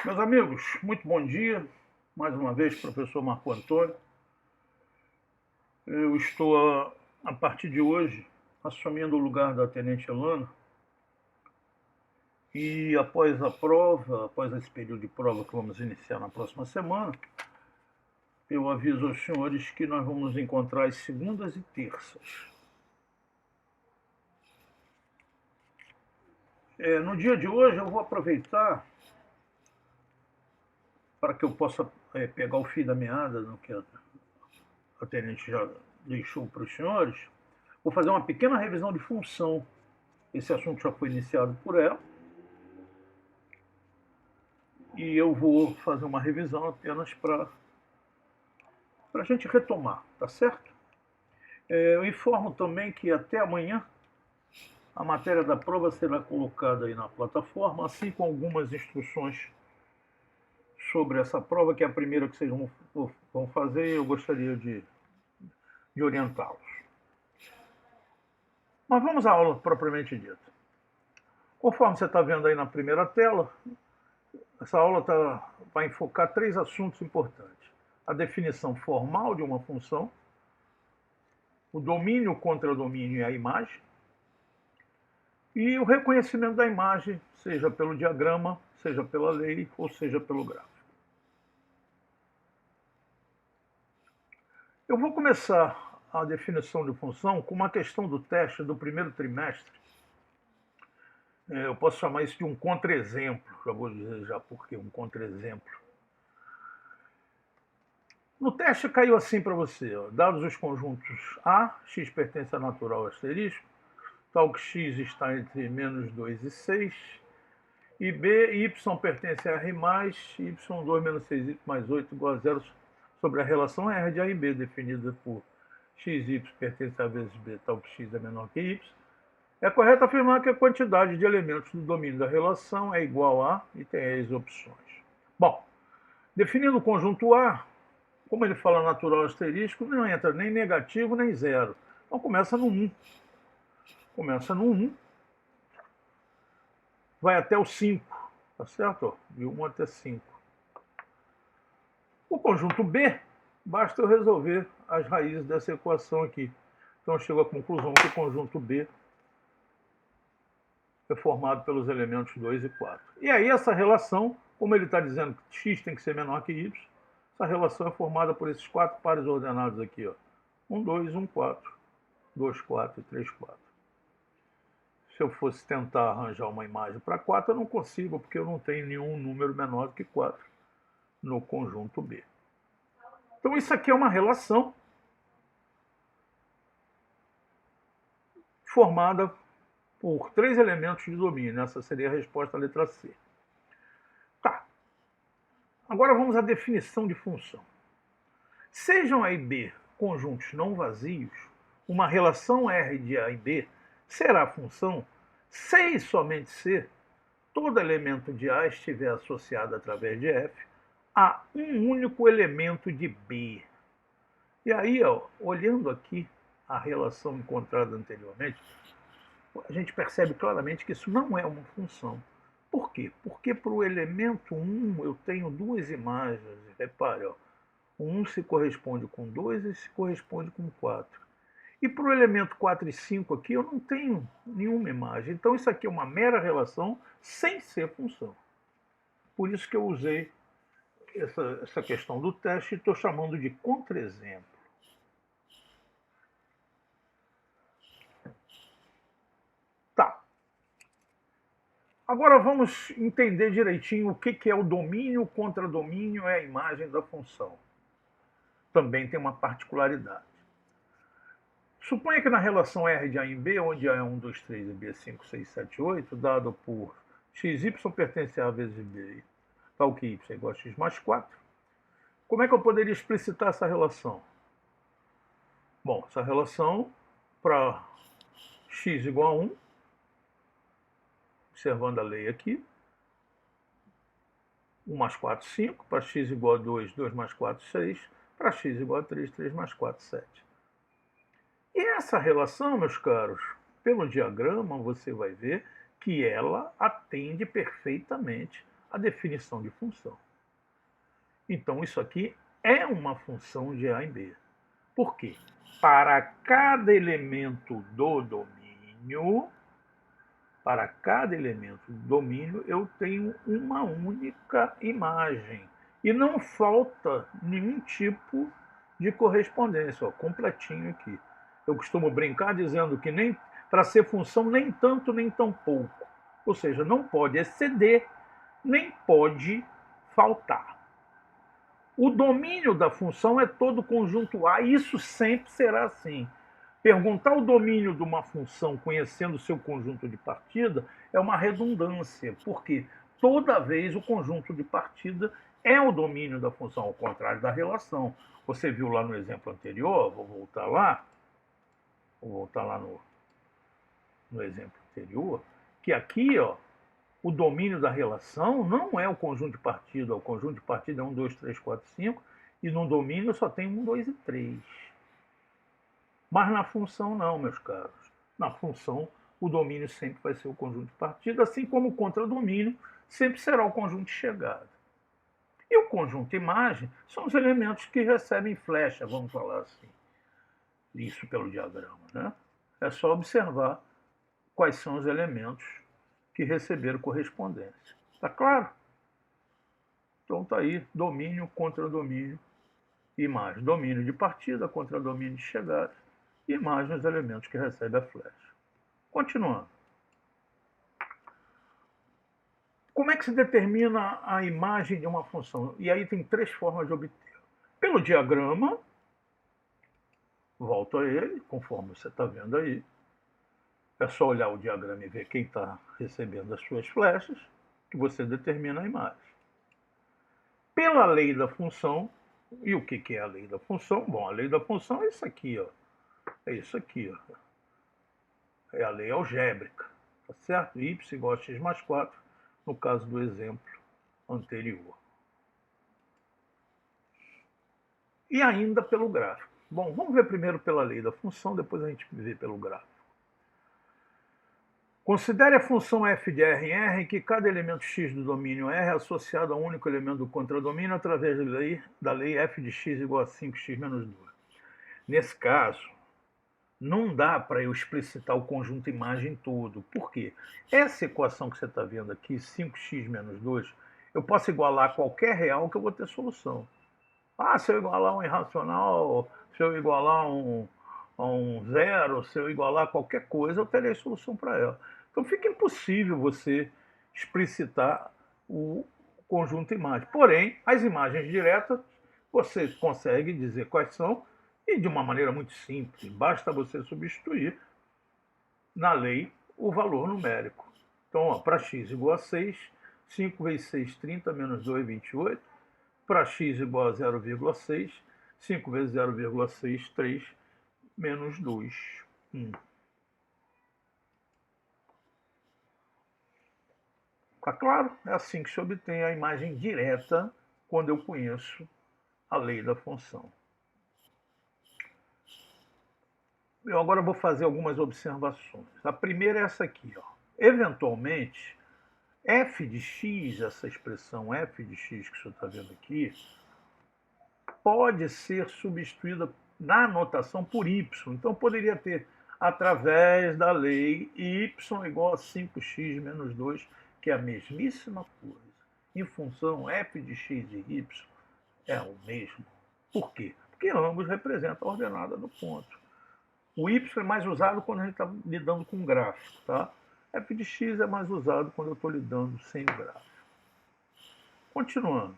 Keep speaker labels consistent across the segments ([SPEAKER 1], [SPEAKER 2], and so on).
[SPEAKER 1] Meus amigos, muito bom dia. Mais uma vez, professor Marco Antônio. Eu estou, a partir de hoje, assumindo o lugar da Tenente Elana. E após a prova, após esse período de prova que vamos iniciar na próxima semana, eu aviso aos senhores que nós vamos nos encontrar às segundas e terças. No dia de hoje, eu vou aproveitar para que eu possa pegar o fio da meada no que a Tenente já deixou para os senhores. Vou fazer uma pequena revisão de função. Esse assunto já foi iniciado por ela. E eu vou fazer uma revisão apenas para a gente retomar, tá certo? Eu informo também que até amanhã a matéria da prova será colocada aí na plataforma, assim como algumas instruções sobre essa prova, que é a primeira que vocês vão fazer, e eu gostaria de orientá-los. Mas vamos à aula propriamente dita. Conforme você está vendo aí na primeira tela, essa aula vai enfocar 3 assuntos importantes. A definição formal de uma função, o domínio contra domínio e a imagem, e o reconhecimento da imagem, seja pelo diagrama, seja pela lei ou seja pelo gráfico. Eu vou começar a definição de função com uma questão do teste do primeiro trimestre. Eu posso chamar isso de um contra-exemplo, já vou dizer já por que um contra-exemplo. No teste caiu assim para você, ó, dados os conjuntos A, x pertence a natural asterisco, tal que x está entre menos 2 e 6, e B, y pertence a R+, y2 menos 6y mais 8 igual a 0 sobre a relação R de A e B, definida por xy pertence a vezes B, tal que x é menor que y. É correto afirmar que a quantidade de elementos do domínio da relação é igual a, e tem as opções. Bom, definindo o conjunto A, como ele fala natural asterisco, não entra nem negativo nem zero. Então começa no 1. Começa no 1, vai até o 5, tá certo? De 1 até 5. O conjunto B, basta eu resolver as raízes dessa equação aqui. Então eu chego à conclusão que o conjunto B é formado pelos elementos 2 e 4. E aí essa relação, como ele está dizendo que x tem que ser menor que y, essa relação é formada por esses 4 pares ordenados aqui, ó. 1, 2, 1, 4, 2, 4 e 3, 4. Se eu fosse tentar arranjar uma imagem para 4, eu não consigo, porque eu não tenho nenhum número menor do que 4 no conjunto B. Então isso aqui é uma relação formada por 3 elementos de domínio. Essa seria a resposta à letra C. Tá. Agora vamos à definição de função. Sejam A e B conjuntos não vazios, uma relação R de A e B será a função se e somente se todo elemento de A estiver associado através de F a um único elemento de B. E aí, ó, olhando aqui a relação encontrada anteriormente, a gente percebe claramente que isso não é uma função. Por quê? Porque para o elemento 1 eu tenho 2 imagens. Repare, ó, o 1 se corresponde com 2 e se corresponde com 4. E para o elemento 4 e 5 aqui eu não tenho nenhuma imagem. Então isso aqui é uma mera relação sem ser função. Por isso que eu usei essa questão do teste e estou chamando de contra-exemplo. Tá. Agora vamos entender direitinho o que é o domínio contra domínio, é a imagem da função. Também tem uma particularidade. Suponha que na relação R de A em B, onde A é 1, 2, 3 e B é 5, 6, 7, 8, dado por xy pertence a A vezes B, tal que y é igual a x mais 4, como é que eu poderia explicitar essa relação? Bom, essa relação para x igual a 1, observando a lei aqui, 1 mais 4, 5, para x igual a 2, 2 mais 4, 6, para x igual a 3, 3 mais 4, 7. E essa relação, meus caros, pelo diagrama você vai ver que ela atende perfeitamente a definição de função. Então, isso aqui é uma função de A em B. Por quê? Para cada elemento do domínio, eu tenho uma única imagem. E não falta nenhum tipo de correspondência. Ó, completinho aqui. Eu costumo brincar dizendo que nem para ser função nem tanto nem tão pouco. Ou seja, não pode exceder, nem pode faltar. O domínio da função é todo o conjunto A, e isso sempre será assim. Perguntar o domínio de uma função conhecendo o seu conjunto de partida é uma redundância, porque toda vez o conjunto de partida é o domínio da função, ao contrário da relação. Você viu lá no exemplo anterior, vou voltar lá no exemplo anterior, que aqui, ó, o domínio da relação não é o conjunto de partida. O conjunto de partida é 1, 2, 3, 4, 5, e no domínio só tem 1, 2 e 3. Mas na função não, meus caros. Na função, o domínio sempre vai ser o conjunto de partida, assim como o contradomínio sempre será o conjunto de chegada. E o conjunto de imagem são os elementos que recebem flecha, vamos falar assim. Isso pelo diagrama, né? É só observar quais são os elementos que receberam correspondência. Tá claro? Então tá aí, domínio, contradomínio, imagem. Domínio de partida, contradomínio de chegada, e imagem os elementos que recebem a flecha. Continuando. Como é que se determina a imagem de uma função? E aí tem três formas de obter. Pelo diagrama, volto a ele, conforme você está vendo aí. É só olhar o diagrama e ver quem está recebendo as suas flechas, que você determina a imagem. Pela lei da função, e o que é a lei da função? Bom, a lei da função é isso aqui, ó. É isso aqui, ó. É a lei algébrica, tá certo? Y igual a x mais 4, no caso do exemplo anterior. E ainda pelo gráfico. Bom, vamos ver primeiro pela lei da função, depois a gente vê pelo gráfico. Considere a função f de R em R em que cada elemento x do domínio R é associado a um único elemento do contradomínio através da lei f de x igual a 5x menos 2. Nesse caso, não dá para eu explicitar o conjunto imagem todo. Por quê? Essa equação que você está vendo aqui, 5x menos 2, eu posso igualar a qualquer real que eu vou ter solução. Ah, se eu igualar um irracional, se eu igualar a um zero, se eu igualar qualquer coisa, eu terei solução para ela. Então fica impossível você explicitar o conjunto imagem. Porém, as imagens diretas, você consegue dizer quais são, e de uma maneira muito simples. Basta você substituir na lei o valor numérico. Então, para x igual a 6, 5 vezes 6, 30, menos 2, 28. Para x igual a 0,6, 5 vezes 0,6, 3, menos 2, 1. Tá claro? É assim que se obtém a imagem direta quando eu conheço a lei da função. Eu agora vou fazer algumas observações. A primeira é essa aqui, ó. Eventualmente, f de x, essa expressão f de x que o senhor está vendo aqui, pode ser substituída na notação por y. Então, poderia ter, através da lei, y igual a 5x menos 2, que é a mesmíssima coisa. Em função f de x e y é o mesmo. Por quê? Porque ambos representam a ordenada do ponto. O y é mais usado quando a gente está lidando com gráfico, tá? F de x é mais usado quando eu estou lidando sem gráfico. Continuando.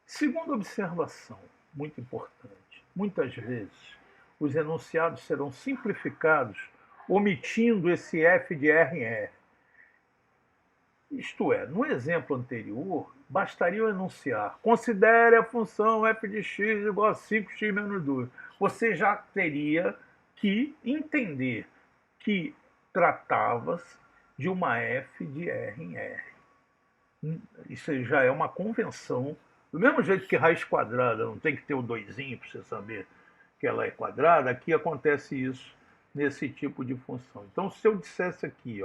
[SPEAKER 1] Segunda observação, muito importante. Muitas vezes, os enunciados serão simplificados omitindo esse f de R em R. Isto é, no exemplo anterior, bastaria eu enunciar: considere a função f de x igual a 5x menos 2. Você já teria que entender que tratava-se de uma f de R em R. Isso já é uma convenção. Do mesmo jeito que raiz quadrada não tem que ter o doisinho para você saber que ela é quadrada, aqui acontece isso nesse tipo de função. Então, se eu dissesse aqui,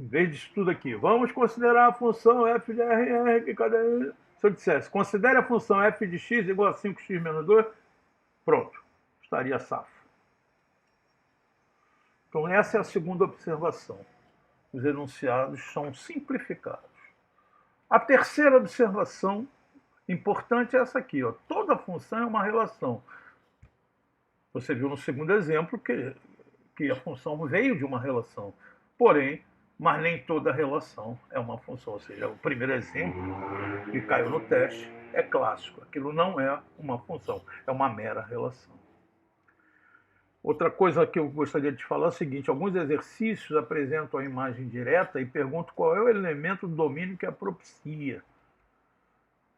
[SPEAKER 1] Em vez disso tudo aqui, vamos considerar a função f de RR, que cada... Se eu dissesse, considere a função f de x igual a 5x menos 2, pronto, estaria safo. Então essa é a segunda observação. Os enunciados são simplificados. A terceira observação importante é essa aqui, ó. Toda função é uma relação. Você viu no segundo exemplo que a função veio de uma relação. Porém, mas nem toda relação é uma função. Ou seja, o primeiro exemplo que caiu no teste é clássico. Aquilo não é uma função, é uma mera relação. Outra coisa que eu gostaria de falar é o seguinte: alguns exercícios apresentam a imagem direta e perguntam qual é o elemento do domínio que a propicia.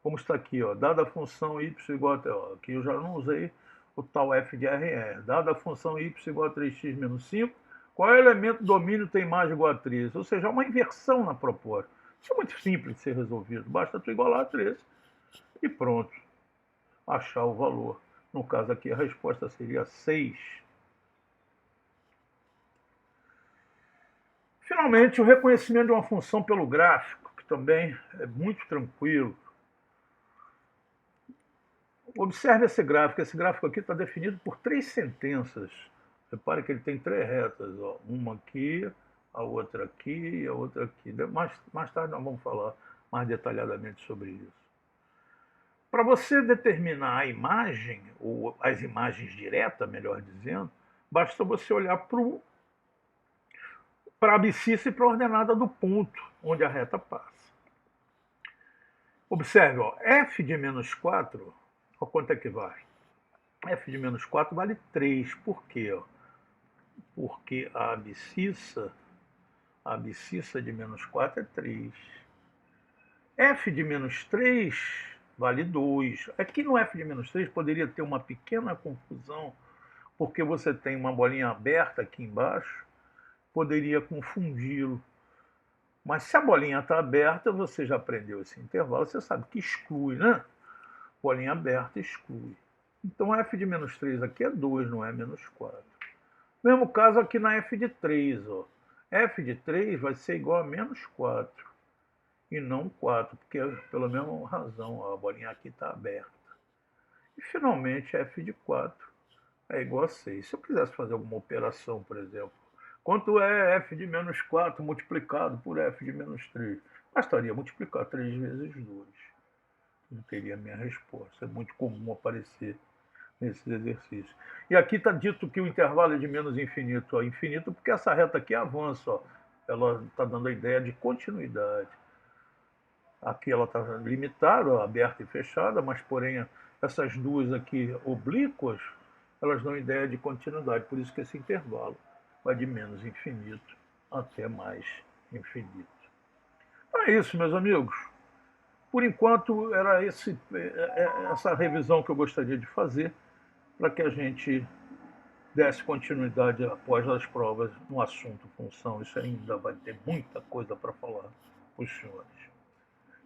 [SPEAKER 1] Como está aqui, ó, dada a função y igual a... Ó, aqui eu já não usei o tal f de RR. Dada a função y igual a 3x menos 5, qual é o elemento do domínio tem imagem igual a 13? Ou seja, é uma inversão na proposta. Isso é muito simples de ser resolvido. Basta tu igualar a 13 e pronto. Achar o valor. No caso aqui, a resposta seria 6. Finalmente, o reconhecimento de uma função pelo gráfico, que também é muito tranquilo. Observe esse gráfico. Esse gráfico aqui está definido por 3 sentenças. Repare que ele tem 3 retas. Ó. Uma aqui, a outra aqui e a outra aqui. Mais tarde nós vamos falar mais detalhadamente sobre isso. Para você determinar a imagem, ou as imagens diretas, melhor dizendo, basta você olhar para a abscissa e para a ordenada do ponto onde a reta passa. Observe, ó, f de menos 4, ó, quanto é que vale? F de menos 4 vale 3. Por quê? Ó? Porque a abscissa de menos 4 é 3. F de menos 3 vale 2. Aqui no f de menos 3 poderia ter uma pequena confusão, porque você tem uma bolinha aberta aqui embaixo, poderia confundi-lo. Mas se a bolinha está aberta, você já aprendeu esse intervalo, você sabe que exclui, né? Bolinha aberta exclui. Então f de menos 3 aqui é 2, não é menos 4. Mesmo caso aqui na f de 3. Ó. F de 3 vai ser igual a menos 4. E não 4, porque pela mesma razão ó, a bolinha aqui está aberta. E finalmente f de 4 é igual a 6. Se eu quisesse fazer alguma operação, por exemplo, quanto é f de menos 4 multiplicado por f de menos 3? Bastaria multiplicar 3 vezes 2. Não teria a minha resposta. É muito comum aparecer nesses exercícios. E aqui está dito que o intervalo é de menos infinito a infinito, porque essa reta aqui avança. Ó. Ela está dando a ideia de continuidade. Aqui ela está limitada, ó, aberta e fechada, mas porém essas duas aqui oblíquas, elas dão ideia de continuidade. Por isso que esse intervalo vai de menos infinito até mais infinito. Então é isso, meus amigos. Por enquanto, era essa revisão que eu gostaria de fazer para que a gente desse continuidade após as provas no assunto função. Isso ainda vai ter muita coisa para falar para os senhores.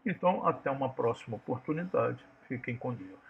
[SPEAKER 1] Então, até uma próxima oportunidade. Fiquem com Deus.